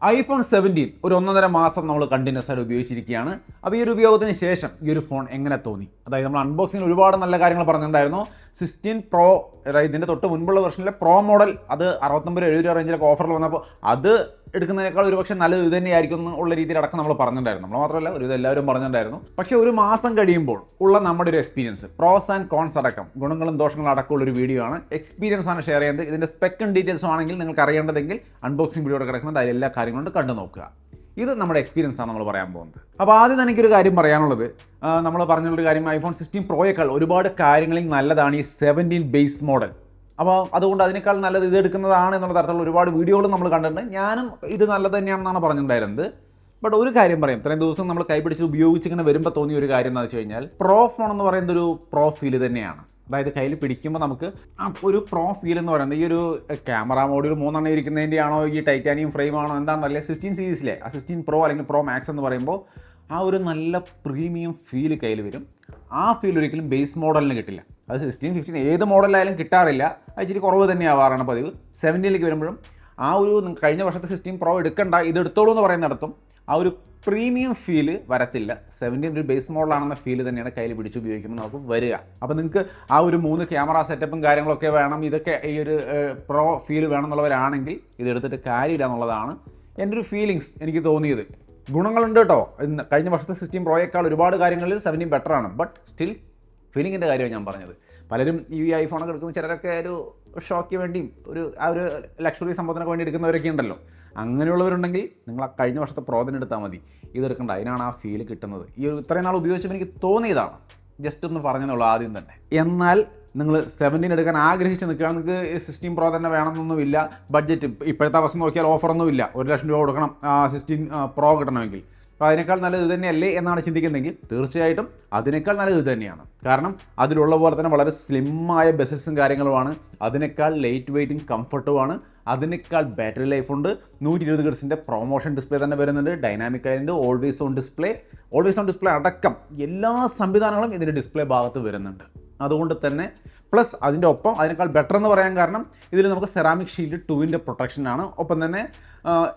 iPhone 17 ഒരു 1.5 മാസം നമ്മൾ കണ്ടിന്യൂസ് ആയിട്ട് ഉപയോഗിച്ചിരിക്കുകയാണ്. അപ്പോൾ ഈ ഒരു ഉപയോഗത്തിന് ശേഷം ഈ ഒരു ഫോൺ എങ്ങനെ തോന്നി? അതായത് നമ്മൾ അൺബോക്സിങ്ങിൽ ഒരുപാട് നല്ല കാര്യങ്ങൾ പറഞ്ഞിട്ടുണ്ടായിരുന്നു. 16 Pro, അതായത് ഇതിൻ്റെ തൊട്ട് മുൻപുള്ള വെർഷനിലെ പ്രോ മോഡൽ അത് 69-70 റേഞ്ചിലൊക്കെ ഓഫറിൽ വന്നപ്പോൾ അത് എടുക്കുന്നതിനേക്കാൾ ഒരുപക്ഷെ നല്ലത് ഇത് തന്നെയായിരിക്കും എന്നുള്ള രീതിയിൽ അടക്കം നമ്മൾ പറഞ്ഞിട്ടുണ്ടായിരുന്നു. നമ്മൾ മാത്രമല്ല ഒരു എല്ലാവരും പറഞ്ഞിട്ടുണ്ടായിരുന്നു. പക്ഷേ ഒരു മാസം കഴിയുമ്പോൾ ഉള്ള നമ്മുടെ ഒരു എക്സ്പീരിയൻസ്, പ്രോസ് ആൻഡ് കോൺസ് അടക്കം, ഗുണങ്ങളും ദോഷങ്ങളും അടക്കമുള്ളൊരു വീഡിയോ ആണ്. എക്സ്പീരിയൻസ് ആണ് ഷെയർ ചെയ്യുന്നത്. ഇതിൻ്റെ സ്പെക്കും ഡീറ്റെയിൽസും ആണെങ്കിൽ നിങ്ങൾക്ക് അറിയേണ്ടതെങ്കിൽ അൺബോക്സിംഗ് വീഡിയോ കിടക്കുന്നുണ്ട്, അതിൽ എല്ലാ കാര്യങ്ങളും കണ്ടു നോക്കുക. ഇത് നമ്മുടെ എക്സ്പീരിയൻസ് ആണ് നമ്മൾ പറയാൻ പോകുന്നത്. അപ്പോൾ ആദ്യം എനിക്കൊരു കാര്യം പറയാനുള്ളത്, നമ്മൾ പറഞ്ഞുള്ളൊരു കാര്യം, iPhone 16 പ്രോയേക്കാൾ ഒരുപാട് കാര്യങ്ങളിൽ നല്ലതാണ് ഈ 17 ബേസ് മോഡൽ. അപ്പോൾ അതുകൊണ്ട് അതിനേക്കാൾ നല്ലത് ഇത് എടുക്കുന്നതാണ് എന്നുള്ള തരത്തിലുള്ള ഒരുപാട് വീഡിയോകളും നമ്മൾ കണ്ടിട്ടുണ്ട്. ഞാനും ഇത് നല്ലത് തന്നെയാണെന്നാണ് പറഞ്ഞിട്ടുണ്ടായിരുന്നത്. ബട്ട് ഒരു കാര്യം പറയും, ഇത്രയും ദിവസം നമ്മൾ കൈപിടിച്ച് ഉപയോഗിച്ചിങ്ങനെ വരുമ്പോൾ തോന്നിയ ഒരു കാര്യം എന്താണെന്ന് വെച്ച് കഴിഞ്ഞാൽ, പ്രോ ഫോൺ എന്ന് പറയുന്നത് ഒരു പ്രോ ഫീൽ തന്നെയാണ്. അതായത് കയ്യിൽ പിടിക്കുമ്പോൾ നമുക്ക് ഒരു പ്രോ ഫീൽ എന്ന് പറയുന്നത്, ഈ ഒരു ക്യാമറ മോഡ്യൂൾ 3 ഇരിക്കുന്നതിൻ്റെ ആണോ, ഈ ടൈറ്റാനിയം ഫ്രെയിം ആണോ എന്താണെന്നല്ലേ, 16 സീരീസിലെ ആ 16 Pro അല്ലെങ്കിൽ പ്രോ മാക്സ് എന്ന് പറയുമ്പോൾ ആ ഒരു നല്ല പ്രീമിയം ഫീൽ കയ്യിൽ വരും. ആ ഫീൽ ഒരിക്കലും ബേസ് മോഡലിന് കിട്ടില്ല. അത് 16, 15 ഏത് മോഡലായാലും കിട്ടാറില്ല. അത് ഇച്ചിരി കുറവ് തന്നെയാവാറാണ് പതിവ്. 17 വരുമ്പോഴും ആ ഒരു കഴിഞ്ഞ വർഷത്തെ 16 Pro എടുക്കണ്ട, ഇത് എടുത്തോളൂ എന്ന് പറയുന്നിടത്തും ആ ഒരു പ്രീമിയം ഫീല് വരത്തില്ല. 17 ഒരു ബേസ് മോഡലാണെന്ന ഫീല് തന്നെയാണ് കയ്യിൽ പിടിച്ച് ഉപയോഗിക്കുമ്പോൾ നമുക്ക് വരിക. അപ്പോൾ നിങ്ങൾക്ക് ആ ഒരു 3 ക്യാമറ സെറ്റപ്പും കാര്യങ്ങളൊക്കെ വേണം, ഇതൊക്കെ ഈ ഒരു പ്രോ ഫീല് വേണമെന്നുള്ളവരാണെങ്കിൽ ഇതെടുത്തിട്ട് കാര്യമില്ല എന്നുള്ളതാണ് എൻ്റെ ഒരു ഫീലിങ്സ് എനിക്ക് തോന്നിയത്. ഗുണങ്ങളുണ്ട് കേട്ടോ, കഴിഞ്ഞ വർഷത്തെ 16 പ്രോയേക്കാൾ ഒരുപാട് കാര്യങ്ങളിൽ 17 ബെറ്ററാണ്. ബട്ട് സ്റ്റിൽ ഫീലിങ്ങിൻ്റെ കാര്യമാണ് ഞാൻ പറഞ്ഞത്. പലരും ഈ ഐഫോണൊക്കെ എടുക്കുന്ന ചിലരൊക്കെ ഒരു ഷോയ്ക്ക് വേണ്ടിയും ആ ഒരു ലക്ഷറി സംഭവത്തിനൊക്കെ വേണ്ടി എടുക്കുന്നവരൊക്കെ ഉണ്ടല്ലോ. അങ്ങനെയുള്ളവരുണ്ടെങ്കിൽ നിങ്ങൾ ആ കഴിഞ്ഞ വർഷത്തെ പ്രോ തന്നെ എടുത്താൽ മതി. ഇതെടുക്കണ്ട, അതിനാണ് ആ ഫീൽ കിട്ടുന്നത്. ഈ ഒരു ഇത്രയും നാൾ ഉപയോഗിച്ചപ്പോൾ എനിക്ക് തോന്നിയതാണ്, ജസ്റ്റ് ഒന്ന് പറഞ്ഞെന്നുള്ളൂ ആദ്യം തന്നെ. എന്നാൽ നിങ്ങൾ 17 എടുക്കാൻ ആഗ്രഹിച്ച് നിൽക്കുക, നിങ്ങൾക്ക് 16 Pro തന്നെ വേണമെന്നൊന്നുമില്ല. ബഡ്ജറ്റ് ഇപ്പോഴത്തെ അവസ്ഥ നോക്കിയാൽ ഓഫറൊന്നുമില്ല, 1 ലക്ഷം രൂപ കൊടുക്കണം 16 Pro കിട്ടണമെങ്കിൽ. അപ്പോൾ അതിനേക്കാൾ നല്ലത് ഇത് തന്നെയല്ലേ എന്നാണ് ചിന്തിക്കുന്നതെങ്കിൽ തീർച്ചയായിട്ടും അതിനേക്കാൾ നല്ലത് ഇത് തന്നെയാണ്. കാരണം അതിലുള്ള പോലെ തന്നെ വളരെ സ്ലിമ്മായ ബെസൽസും കാര്യങ്ങളുമാണ്, അതിനേക്കാൾ ലൈറ്റ് വെയ്റ്റും കംഫർട്ടുമാണ്, അതിനേക്കാൾ ബാറ്ററി ലൈഫ് ഉണ്ട്. 120 Hz പ്രൊമോഷൻ ഡിസ്പ്ലേ തന്നെ വരുന്നുണ്ട്, ഡൈനാമിക് ആയിട്ട് ഓൾവേസ് ഓൺ ഡിസ്പ്ലേ അടക്കം എല്ലാ സംവിധാനങ്ങളും ഇതിൻ്റെ ഡിസ്പ്ലേ ഭാഗത്ത് വരുന്നുണ്ട്. അതുകൊണ്ട് തന്നെ പ്ലസ് അതിൻ്റെ ഒപ്പം അതിനേക്കാൾ ബെറ്റർ എന്ന് പറയാൻ കാരണം ഇതിൽ നമുക്ക് സെറാമിക് ഷീൽഡ് 2 പ്രൊട്ടക്ഷനാണ്. ഒപ്പം തന്നെ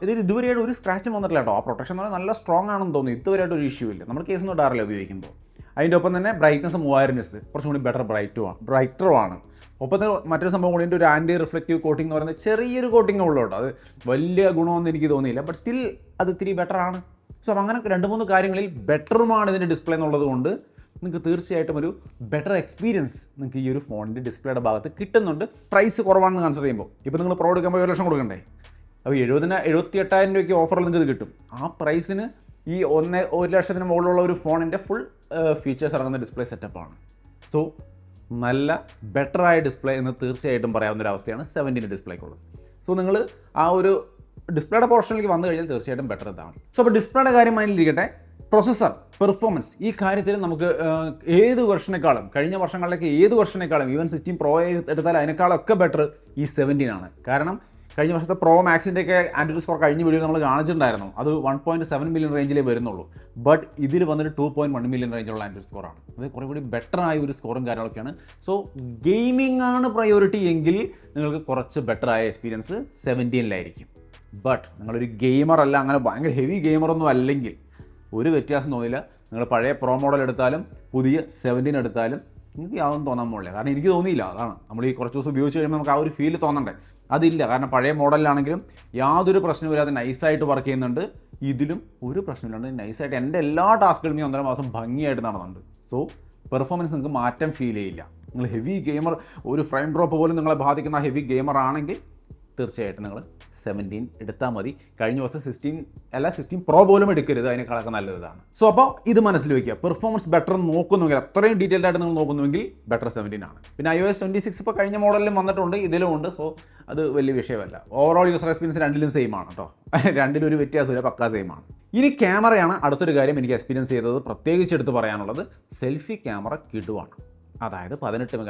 ഇതിൽ ഇതുവരെയായിട്ട് ഒരു സ്ക്രാച്ചും വന്നിട്ടില്ല കേട്ടോ. ആ പ്രൊട്ടക്ഷൻ എന്ന് പറഞ്ഞാൽ നല്ല സ്ട്രോങ് ആണെന്ന് തോന്നുന്നു. ഇതുവരെയായിട്ട് ഒരു ഇഷ്യൂ ഇല്ല, നമ്മൾ കേസൊന്നും ഇടാറില്ല ഉപയോഗിക്കുമ്പോൾ. അതിൻ്റെ ഒപ്പം തന്നെ ബ്രൈറ്റ്നസ് 3000 nits കുറച്ചും കൂടി ബ്രൈറ്ററുമാണ്. ഒപ്പം തന്നെ മറ്റൊരു സംഭവം കൂടി, ഒരു ആൻറ്റി റിഫ്ലക്റ്റീവ് കോട്ടിംഗ് എന്ന് പറയുന്നത് ചെറിയൊരു കോട്ടിംഗ് ഉള്ളൂ കേട്ടോ. അത് വലിയ ഗുണമൊന്നും എനിക്ക് തോന്നിയില്ല, ബട്ട് സ്റ്റിൽ അത് ഇത്തിരി ബെറ്ററാണ്. സോ അപ്പം അങ്ങനെ 2-3 കാര്യങ്ങളിൽ ബെറ്ററുമാണ് ഇതിൻ്റെ ഡിസ്പ്ലേ എന്നുള്ളത് കൊണ്ട് നിങ്ങൾക്ക് തീർച്ചയായിട്ടും ഒരു ബെറ്റർ എക്സ്പീരിയൻസ് നിങ്ങൾക്ക് ഈ ഒരു ഫോണിൻ്റെ ഡിസ്പ്ലേയുടെ ഭാഗത്ത് കിട്ടുന്നുണ്ട്. പ്രൈസ് കുറവാണെന്ന് കൺസിഡർ ചെയ്യുമ്പോൾ, ഇപ്പോൾ നിങ്ങൾ പ്രോ എടുക്കുമ്പോൾ 1 ലക്ഷം കൊടുക്കണ്ടേ, അപ്പോൾ 78,000 രൂപയ്ക്ക് ഓഫറിൽ നിങ്ങൾക്ക് ഇത് കിട്ടും. ആ പ്രൈസിന് ഈ 1 ലക്ഷത്തിന് മുകളിലുള്ള ഒരു ഫോണിൻ്റെ ഫുൾ ഫീച്ചേഴ്സ് ഇറങ്ങുന്ന ഡിസ്പ്ലേ സെറ്റപ്പാണ്. സോ നല്ല ബെറ്ററായ ഡിസ്പ്ലേ എന്ന് തീർച്ചയായിട്ടും പറയാവുന്ന ഒരു അവസ്ഥയാണ് 17 ഡിസ്പ്ലേക്കുള്ളത്. സോ നിങ്ങൾ ആ ഒരു ഡിസ്പ്ലേയുടെ പോർഷനിലേക്ക് വന്നു കഴിഞ്ഞാൽ തീർച്ചയായിട്ടും ബെറ്റർ ഇതാണ്. സോ അപ്പോൾ ഡിസ്പ്ലേയുടെ കാര്യം മൈൻഡിലിരിക്കട്ടെ. പ്രൊസസ്സർ, പെർഫോമൻസ്, ഈ കാര്യത്തിൽ നമുക്ക് ഏത് വെർഷനേക്കാളും, കഴിഞ്ഞ വർഷങ്ങളിലേക്ക് ഏത് വെർഷനേക്കാളും, ഈവൻ 16 Pro എടുത്താൽ അതിനേക്കാളൊക്കെ ബെറ്റർ ഈ 17 ആണ്. കാരണം കഴിഞ്ഞ വർഷത്തെ പ്രോ മാക്സിൻ്റെയൊക്കെ ആൻഡ്രോയിഡ് സ്കോർ കഴിഞ്ഞ വീഡിയോ നമ്മൾ കാണിച്ചിട്ടുണ്ടായിരുന്നു. അത് 1.7 മില്യൺ റേഞ്ചിലേ വരുന്നുള്ളൂ. ബട്ട് ഇതിൽ വന്നിട്ട് 2.1 മില്യൺ റേഞ്ചുള്ള ആൻഡ്രോയിഡ് സ്കോറാണ്. അത് കുറേ കൂടി ബെറ്റർ ആയ ഒരു സ്കോറും കാര്യങ്ങളൊക്കെയാണ്. സോ ഗെയിമിംഗ് ആണ് പ്രയോറിറ്റി എങ്കിൽ നിങ്ങൾക്ക് കുറച്ച് ബെറ്റർ ആയ എക്സ്പീരിയൻസ് 17-ലായിരിക്കും. ബട്ട് നിങ്ങളൊരു ഗെയിമർ അല്ല, അങ്ങനെ ഭയങ്കര ഹെവി ഗെയിമറൊന്നും അല്ലെങ്കിൽ ഒരു വ്യത്യാസം തോന്നില്ല. നിങ്ങൾ പഴയ പ്രോ മോഡൽ എടുത്താലും പുതിയ 17 എടുത്താലും നിങ്ങൾക്ക് യാതൊന്നും തോന്നാൻ പോകില്ല. കാരണം എനിക്ക് തോന്നിയില്ല. അതാണ് നമ്മൾ ഈ കുറച്ച് ദിവസം ഉപയോഗിച്ച് കഴിയുമ്പോൾ നമുക്ക് ആ ഒരു ഫീൽ തോന്നണ്ടേ, അതില്ല. കാരണം പഴയ മോഡലിലാണെങ്കിലും യാതൊരു പ്രശ്നമില്ലാതെ നൈസായിട്ട് വർക്ക് ചെയ്യുന്നുണ്ട്. ഇതിലും ഒരു പ്രശ്നമില്ലാണ്ട് നൈസായിട്ട് എൻ്റെ എല്ലാ ടാസ്കുകളും ഈ 1.5 മാസം ഭംഗിയായിട്ട് നടന്നുണ്ട്. സോ പെർഫോമൻസ് നിങ്ങൾക്ക് മാറ്റം ഫീൽ ചെയ്യില്ല. നിങ്ങൾ ഹെവി ഗെയിമർ, ഒരു ഫ്രെയിം ഡ്രോപ്പ് പോലും നിങ്ങളെ ബാധിക്കുന്ന ഹെവി ഗെയിമർ ആണെങ്കിൽ തീർച്ചയായിട്ടും നിങ്ങൾ 17 എടുത്താൽ മതി. കഴിഞ്ഞ ദിവസം 16 Pro പോലും എടുക്കരുത്, അതിനേക്കാളൊക്കെ നല്ലതാണ്. സോ അപ്പോൾ ഇത് മനസ്സിൽ വയ്ക്കുക. പെർഫോമൻസ് ബെറ്റർ നോക്കുന്നുവെങ്കിൽ, അത്രയും ഡീറ്റെയിൽഡ് ആയിട്ട് നിങ്ങൾ നോക്കുന്നുവെങ്കിൽ ബെറ്റർ 17 ആണ്. പിന്നെ iOS 26 ഇപ്പോൾ കഴിഞ്ഞ മോഡലിലും വന്നിട്ടുണ്ട്, ഇതിലും ഉണ്ട്. സോ അത് വലിയ വിഷയമല്ല. ഓവറോൾ യൂസർ എക്സ്പീരിയൻസ് രണ്ടിലും സെയിം ആണ് കേട്ടോ. രണ്ടിലും ഒരു വ്യത്യാസമില്ല, പക്കാ സെയിം ആണ്. ഇനി ക്യാമറയാണ് അടുത്തൊരു കാര്യം എനിക്ക് എക്സ്പീരിയൻസ് ചെയ്തത്, പ്രത്യേകിച്ച് എടുത്ത് പറയാനുള്ളത്. സെൽഫി ക്യാമറ കിടുവാണ്. അതായത് 18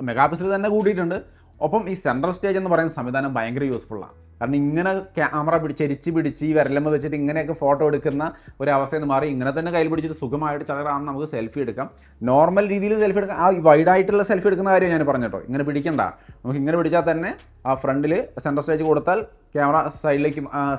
മെഗാ പിക്സൽ തന്നെ കൂട്ടിയിട്ടുണ്ട്. ഒപ്പം ഈ സെൻട്രൽ സ്റ്റേജ് എന്ന് പറയുന്ന സംവിധാനം ഭയങ്കര യൂസ്ഫുള്ളാണ്. കാരണം ഇങ്ങനെ ക്യാമറ ചെരിച്ച് പിടിച്ച് ഈ വിരലമ്മ വെച്ചിട്ട് ഇങ്ങനെയൊക്കെ ഫോട്ടോ എടുക്കുന്ന ഒരു അവസ്ഥയിൽ നിന്ന് മാറി ഇങ്ങനെ തന്നെ കയ്യിൽ പിടിച്ചിട്ട് സുഖമായിട്ട് ചകറാന്ന് നമുക്ക് സെൽഫി എടുക്കാം. നോർമൽ രീതിയിൽ സെൽഫി എടുക്കാം. ആ വൈഡായിട്ടുള്ള സെൽഫി എടുക്കുന്ന കാര്യം ഞാൻ പറഞ്ഞിട്ടോ, ഇങ്ങനെ പിടിക്കണ്ട. നമുക്ക് ഇങ്ങനെ പിടിച്ചാൽ തന്നെ ആ ഫ്രണ്ടിൽ സെൻട്രൽ സ്റ്റേജ് കൊടുത്താൽ ക്യാമറ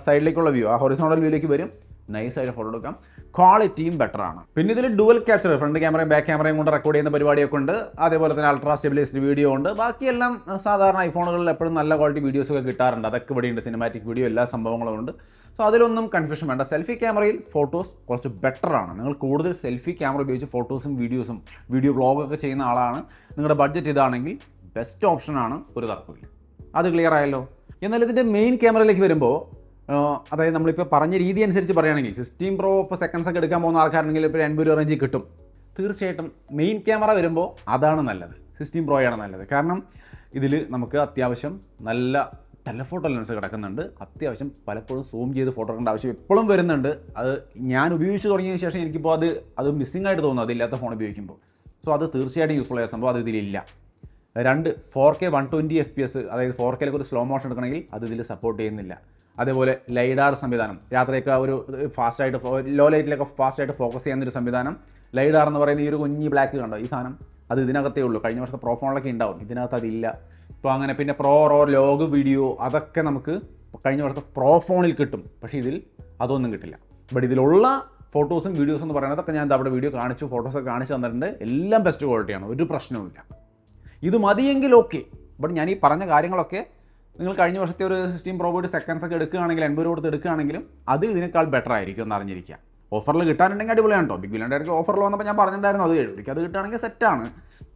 സൈഡിലേക്കുള്ള വ്യൂ, ആ ഹൊറിസോണ്ടൽ വ്യൂയിലേക്ക് വരും. നൈസായിട്ട് ഫോട്ടോ എടുക്കാം. ക്വാളിറ്റിയും ബെറ്ററാണ്. പിന്നെ ഇതിൽ ഡുവൽ ക്യാപ്ചർ, ഫ്രണ്ട് ക്യാമറയും ബാക്ക് ക്യാമറയും കൊണ്ട് റെക്കോർഡ് ചെയ്യുന്ന പരിപാടിയൊക്കെ ഉണ്ട്. അതേപോലെ തന്നെ അൾട്രാ സ്റ്റെബിലൈസ്ഡ് വീഡിയോ ഉണ്ട്. ബാക്കിയെല്ലാം സാധാരണ ഐഫോണുകളിൽ എപ്പോഴും നല്ല ക്വാളിറ്റി വീഡിയോസൊക്കെ കിട്ടാറുണ്ട്. അതൊക്കെ ഇവിടെയുണ്ട്. സിനിമാറ്റിക് വീഡിയോ എല്ലാ സംഭവങ്ങളും ഉണ്ട്. സോ അതിലൊന്നും കൺഫ്യൂഷൻ വേണ്ട. സെൽഫി ക്യാമറയിൽ ഫോട്ടോസ് കുറച്ച് ബെറ്ററാണ്. നിങ്ങൾ കൂടുതൽ സെൽഫി ക്യാമറ ഉപയോഗിച്ച് ഫോട്ടോസും വീഡിയോ വ്ളോഗൊക്കെ ചെയ്യുന്ന ആളാണ്, നിങ്ങളുടെ ബഡ്ജറ്റ് ഇതാണെങ്കിൽ ബെസ്റ്റ് ഓപ്ഷനാണ്, ഒരു തർക്കമില്ല. അത് ക്ലിയർ ആയല്ലോ. എന്നാൽ ഇതിൻ്റെ മെയിൻ ക്യാമറയിലേക്ക് വരുമ്പോൾ, അതായത് നമ്മളിപ്പോൾ പറഞ്ഞ രീതി അനുസരിച്ച് പറയുകയാണെങ്കിൽ 16 Pro ഇപ്പോൾ സെക്കൻഡ്സ് ഒക്കെ എടുക്കാൻ പോകുന്ന ആൾക്കാരാണെങ്കിൽ ഇപ്പോൾ 80 രൂപ റേഞ്ചിൽ കിട്ടും. തീർച്ചയായിട്ടും മെയിൻ ക്യാമറ വരുമ്പോൾ അതാണ് നല്ലത്, 16 Pro ആണ് നല്ലത്. കാരണം ഇതിൽ നമുക്ക് അത്യാവശ്യം നല്ല ടെലഫോട്ടോ ലെൻസ് കിടക്കുന്നുണ്ട്. അത്യാവശ്യം പലപ്പോഴും സൂം ചെയ്ത് ഫോട്ടോ എടുക്കേണ്ട ആവശ്യം എപ്പോഴും വരുന്നുണ്ട്. അത് ഞാൻ ഉപയോഗിച്ച് തുടങ്ങിയതിന് ശേഷം എനിക്കിപ്പോൾ അത് മിസ്സിംഗ് ആയിട്ട് തോന്നുന്നു അതില്ലാത്ത ഫോൺ ഉപയോഗിക്കുമ്പോൾ. സോ അത് തീർച്ചയായിട്ടും യൂസ്ഫുൾ ആയ സംഭവം അത് ഇതിലില്ല. 2 4K 120 FPS, അതായത് 4Kയിലേക്ക് ഒരു സ്ലോ മോഷൻ എടുക്കണമെങ്കിൽ അത് ഇതിൽ സപ്പോർട്ട് ചെയ്യുന്നില്ല. അതേപോലെ ലൈഡാർ സംവിധാനം, രാത്രിയൊക്കെ ഒരു ഫാസ്റ്റായിട്ട് ലോ ലൈറ്റിലൊക്കെ ഫാസ്റ്റായിട്ട് ഫോക്കസ് ചെയ്യുന്നൊരു സംവിധാനം. ലൈഡാർ എന്ന് പറയുന്ന ഈ ഒരു കുഞ്ഞി ബ്ലാക്ക് കണ്ടോ, ഈ സാധനം അത് ഇതിനകത്തേ ഉള്ളൂ. കഴിഞ്ഞ വർഷത്തെ പ്രോ ഫോണിലൊക്കെ ഉണ്ടാവും, ഇതിനകത്ത് അതില്ല. ഇപ്പോൾ അങ്ങനെ പിന്നെ റോ ലോഗ് വീഡിയോ അതൊക്കെ നമുക്ക് കഴിഞ്ഞ വർഷത്തെ പ്രോ ഫോണിൽ കിട്ടും. പക്ഷേ ഇതിൽ അതൊന്നും കിട്ടില്ല. ബട്ട് ഇതിലുള്ള ഫോട്ടോസും വീഡിയോസും എന്ന് പറയുന്നതൊക്കെ ഞാൻ അവിടെ വീഡിയോ കാണിച്ചു, ഫോട്ടോസൊക്കെ കാണിച്ചു തന്നിട്ടുണ്ട്. എല്ലാം ബെസ്റ്റ് ക്വാളിറ്റിയാണ്, ഒരു പ്രശ്നവുമില്ല. ഇത് മതിയെങ്കിൽ ഓക്കെ. ബട്ട് ഞാൻ ഈ പറഞ്ഞ കാര്യങ്ങളൊക്കെ നിങ്ങൾ കഴിഞ്ഞ വർഷത്തെ ഒരു 16 Pro പോയിട്ട് സെക്കൻഡ്സ് ഒക്കെ എടുക്കുകയാണെങ്കിൽ 80 രൂപ കൊടുത്ത് എടുക്കുകയാണെങ്കിലും അത് ഇതിനേക്കാൾ ബെറ്റർ ആയിരിക്കും എന്ന് അറിഞ്ഞിരിക്കുക. ഓഫറിൽ കിട്ടാനുണ്ടെങ്കിൽ അടിപൊളിയാണ് കേട്ടോ. ബിഗ് ബില്യൺ ഓഫറിൽ വന്നപ്പോൾ ഞാൻ പറഞ്ഞിട്ടുണ്ടായിരുന്നു അത് 7 രൂപയ്ക്ക് അത് കിട്ടുകയാണെങ്കിൽ സെറ്റാണ്.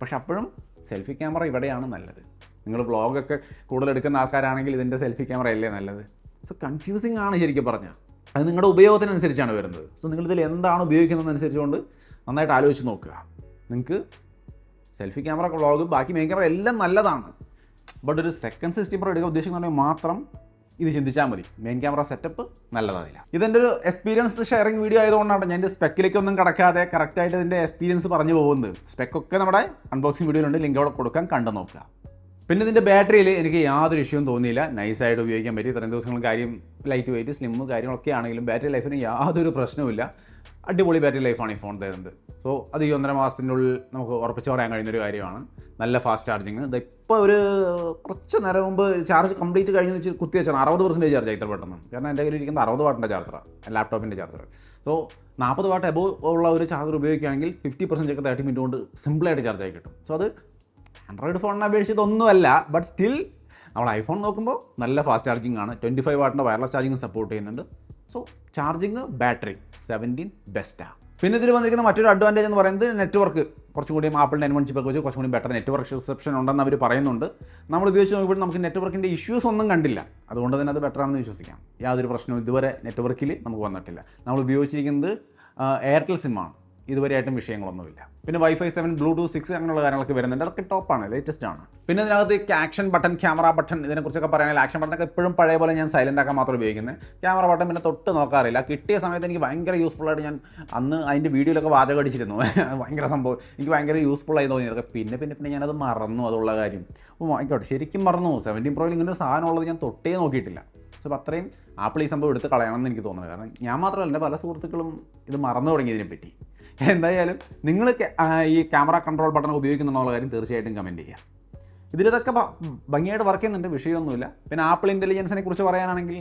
പക്ഷെ അപ്പോഴും സെൽഫി ക്യാമറ ഇവിടെയാണ് നല്ലത്. നിങ്ങൾ വ്ളോഗൊക്കെ കൂടുതൽ എടുക്കുന്ന ആൾക്കാരാണെങ്കിൽ ഇതിൻ്റെ സെൽഫി ക്യാമറ അല്ലേ നല്ലത്. സോ കൺഫ്യൂസിങ് ആണ് ശരിക്കും പറഞ്ഞാൽ. അത് നിങ്ങളുടെ ഉപയോഗത്തിനനുസരിച്ചാണ് വരുന്നത്. സോ നിങ്ങളിതിൽ എന്താണ് ഉപയോഗിക്കുന്നതെന്നനുസരിച്ചുകൊണ്ട് നന്നായിട്ട് ആലോചിച്ച് നോക്കുക. നിങ്ങൾക്ക് സെൽഫി ക്യാമറ, വ്ളോഗ്, ബാക്കി മെയിൻ ക്യാമറ എല്ലാം നല്ലതാണ്. ബട്ട് ഒരു സെക്കൻഡ് 16 Pro എടുക്കാൻ ഉദ്ദേശിക്കുന്നുണ്ടെങ്കിൽ മാത്രം ഇത് ചിന്തിച്ചാൽ മതി. മെയിൻ ക്യാമറ സെറ്റപ്പ് നല്ലതാവില്ല. ഇതെൻ്റെ ഒരു എക്സ്പീരിയൻസ് ഷെയറിംഗ് വീഡിയോ ആയതുകൊണ്ടാണ് ഞാൻ എൻ്റെ സ്പെക്കിലേക്കൊന്നും കടക്കാതെ കറക്റ്റായിട്ട് ഇതിൻ്റെ എക്സ്പീരിയൻസ് പറഞ്ഞു പോകുന്നത്. സ്പെക്കൊക്കെ നമ്മുടെ അൺബോക്സിംഗ് വീഡിയോയിലുണ്ട്, ലിങ്ക് അവിടെ കൊടുക്കാൻ, കണ്ടു നോക്കുക. പിന്നെ ഇതിൻ്റെ ബാറ്ററിയിൽ എനിക്ക് യാതൊരു ഇഷ്യൂവും തോന്നിയില്ല. നൈസായിട്ട് ഉപയോഗിക്കാൻ പറ്റി. ഇത്രയും ദിവസങ്ങളും കാര്യം ലൈറ്റ് വെയിറ്റ് സ്ലിം കാര്യങ്ങളൊക്കെ ആണെങ്കിലും ബാറ്ററി ലൈഫിന് യാതൊരു പ്രശ്നവുമില്ല. അടിപൊളി ബാറ്ററി ലൈഫാണ് ഈ ഫോൺ തരുന്നത്. സോ അത് ഈ 1.5 മാസത്തിനുള്ളിൽ നമുക്ക് ഉറപ്പിച്ച് പറയാൻ കഴിയുന്നൊരു കാര്യമാണ്. നല്ല ഫാസ്റ്റ് ചാർജിങ്. ഇതിപ്പോൾ ഒരു കുറച്ച് നേരം മുമ്പ് ചാർജ് കംപ്ലീറ്റ് കഴിഞ്ഞ് വെച്ച് കുത്തി വെച്ചാണ് 60% ചാർജ് ഇത്ര പെട്ടെന്ന്. കാരണം എൻ്റെ കയ്യിൽ ഇരിക്കുന്ന 60 വാട്ടിൻ്റെ ചാർജറാണ്, ലാപ്ടോപ്പിൻ്റെ ചാർജർ. സോ 40 വാട്ട് എബോവ് ഉള്ള ഒരു ചാർജർ ഉപയോഗിക്കുകയാണെങ്കിൽ 50% ഒക്കെ 30 മിനിറ്റ് കൊണ്ട് സിമ്പിളായിട്ട് ചാർജായി കിട്ടും. സോ അത് ആൻഡ്രോയിഡ് ഫോണിനെ അപേക്ഷിച്ചതൊന്നുമല്ല. ബട്ട് സ്റ്റിൽ നമ്മൾ ഐഫോൺ നോക്കുമ്പോൾ നല്ല ഫാസ്റ്റ് ചാർജിങ് ആണ്. 25 വാട്ടിൻ്റെ വയർലെസ് ചാർജിങ് സപ്പോർട്ട് ചെയ്യുന്നുണ്ട്. So charging, battery 17 ബെസ്റ്റാണ്. പിന്നെ ഇതിൽ വന്നിരിക്കുന്ന മറ്റൊരു അഡ്വാൻറ്റേജ് എന്ന് പറയുന്നത് നെറ്റ്വർക്ക്. കുറച്ചും കൂടി ആപ്പിളിൻ്റെ N1 ചിപ്പൊക്കെ വെച്ച് കുറച്ചും കൂടി ബെറ്റർ നെറ്റ്വർക്ക് റിസപ്ഷൻ ഉണ്ടെന്ന് അവർ പറയുന്നുണ്ട്. നമ്മൾ ഉപയോഗിച്ച് നോക്കുമ്പോൾ നമുക്ക് നെറ്റ്വർക്കിൻ്റെ ഇഷ്യൂസ് ഒന്നും കണ്ടില്ല. അതുകൊണ്ട് തന്നെ അത് ബെറ്ററാണെന്ന് വിശ്വസിക്കാം. യാതൊരു പ്രശ്നവും ഇതുവരെ നെറ്റ്വർക്കിൽ നമുക്ക് വന്നിട്ടില്ല. നമ്മൾ ഉപയോഗിച്ചിരിക്കുന്നത് എയർടെൽ സിമ്മാണ്. ഇതുവരെയായിട്ടും വിഷയങ്ങളൊന്നുമില്ല. പിന്നെ Wi-Fi 7, Bluetooth 6 അങ്ങനെയുള്ള കാര്യങ്ങളൊക്കെ വരുന്നുണ്ട്. അതൊക്കെ ടോപ്പാണ്, ലേറ്റസ്റ്റ് ആണ്. പിന്നെ ഇതിനകത്ത് ആക്ഷൻ ബട്ടൺ, ക്യാമറ ബട്ടൺ, ഇതിനെക്കുറിച്ചൊക്കെ പറയുകയാണെങ്കിൽ ആക്ഷൻ ബട്ടണൊക്കെ എപ്പോഴും പഴയ പോലെ ഞാൻ സൈലൻ്റ് ആക്കാൻ മാത്രം ഉപയോഗിക്കുന്നത്. ക്യാമറ ബട്ടൺ പിന്നെ തൊട്ട് നോക്കാറില്ല. കിട്ടിയ സമയത്ത് എനിക്ക് ഭയങ്കര യൂസ്ഫുള്ളായിട്ട് ഞാൻ അന്ന് അതിൻ്റെ വീഡിയോയിലൊക്കെ വാചകം അടിച്ചിരുന്നു. ഭയങ്കര സംഭവം എനിക്ക് ഭയങ്കര യൂസ്ഫുള്ളായി തോന്നിയത്. പിന്നെ ഞാനത് മറന്നു, അതുള്ള കാര്യം. ആയിക്കോട്ടെ, ശരിക്കും മറന്നു. 17 Proയിൽ ഇങ്ങനെ ഒരു സാധനം ഉള്ളത് ഞാൻ തൊട്ടേ നോക്കിയിട്ടില്ല. സോ അത്രയും ആപ്പിൾ ഈ സംഭവം എടുത്ത് കളയണമെന്ന് എനിക്ക് തോന്നുന്നത്. കാരണം ഞാൻ മാത്രമല്ല, എൻ്റെ പല സുഹൃത്തുക്കളും ഇത് മറന്നു തുടങ്ങിയതിനെപ്പറ്റി. എന്തായാലും നിങ്ങൾ ഈ ക്യാമറ കൺട്രോൾ ബട്ടൺ ഉപയോഗിക്കുന്നുള്ള കാര്യം തീർച്ചയായിട്ടും കമൻറ്റ് ചെയ്യുക. ഇതിലിതൊക്കെ ഭംഗിയായിട്ട് വർക്ക് ചെയ്യുന്നുണ്ട്, വിഷയമൊന്നുമില്ല. പിന്നെ ആപ്പിൾ ഇൻ്റലിജൻസിനെ കുറിച്ച് പറയാനാണെങ്കിൽ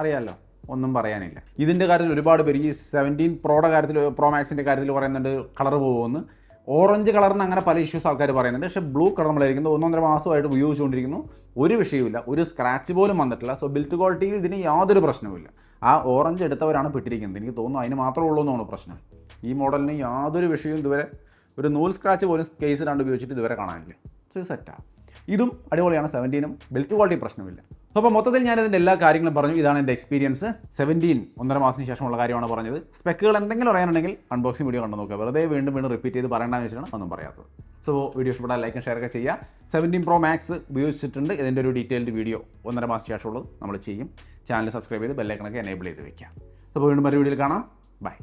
അറിയാമല്ലോ, ഒന്നും പറയാനില്ല. ഇതിൻ്റെ കാര്യത്തിൽ ഒരുപാട് പേര് ഈ 17 Proയുടെ കാര്യത്തിൽ, പ്രോ മാക്സിൻ്റെ കാര്യത്തിൽ പറയുന്നുണ്ട് കളർ പോകുമെന്ന്. ഓറഞ്ച് കളറിന് അങ്ങനെ പല ഇഷ്യൂസ് ആൾക്കാർ പറയുന്നുണ്ട്. പക്ഷേ ബ്ലൂ കളർ നമ്മളായിരിക്കുന്നത് 1.5 മാസമായിട്ട് ഉപയോഗിച്ചുകൊണ്ടിരിക്കുന്നു. ഒരു വിഷയമില്ല, ഒരു സ്ക്രാച്ച് പോലും വന്നിട്ടില്ല. സോ ബിൽറ്റ് ക്വാളിറ്റിയിൽ ഇതിന് യാതൊരു പ്രശ്നവുമില്ല. ആ ഓറഞ്ച് എടുത്തവരാണ് പെട്ടിരിക്കുന്നത്. എനിക്ക് തോന്നുന്നു അതിന് മാത്രമേ ഉള്ളൂ എന്നാണ് പ്രശ്നം. ഈ മോഡലിന് യാതൊരു വിഷയവും ഇതുവരെ ഒരു നൂൽ സ്ക്രാച്ച് പോലും കേസിലാണ്ട് ഉപയോഗിച്ചിട്ട് ഇതുവരെ കാണാനില്ല. സോ ഇത് സെറ്റാണ്. ഇതും അടിപൊളിയാണ്. 17 ബിൽറ്റ് ക്വാളിറ്റി പ്രശ്നമില്ല. അപ്പോൾ മൊത്തത്തിൽ ഞാനിതിൻ്റെ എല്ലാ കാര്യങ്ങളും പറഞ്ഞു. ഇതാണ് എൻ്റെ എക്സ്പീരിയൻസ്. 17 1.5 മാസത്തിന് ശേഷമുള്ള കാര്യമാണ് പറഞ്ഞത്. സ്പെക്കുകൾ എന്തെങ്കിലും അറിയാനുണ്ടെങ്കിൽ അൺബോക്സിംഗ് വീഡിയോ കണ്ടു നോക്കുക. വെറുതെ വീണ്ടും റിപ്പീറ്റ് ചെയ്ത് പറയേണ്ടതെന്ന് വെച്ചിട്ടാണ് ഒന്നും പറയാത്തത്. സോ വീഡിയോ ഇഷ്ടപ്പെട്ടാൽ ലൈക്ക് ഷെയർ ഒക്കെ ചെയ്യുക. 17 Pro Max ഉപയോഗിച്ചിട്ടുണ്ട്. ഇതിൻ്റെ ഒരു ഡീറ്റെയിൽഡ് വീഡിയോ 1.5 മാസത്തിന് ശേഷമുള്ളത് നമ്മൾ ചെയ്യും. ചാനൽ സബ്സ്ക്രൈബ് ചെയ്ത് ബെല്ലൈക്കണൊക്കെ എനേബിൾ ചെയ്ത് വയ്ക്കുക. അപ്പോൾ വീണ്ടും ഒരു വീഡിയോയിൽ കാണാം. ബൈ.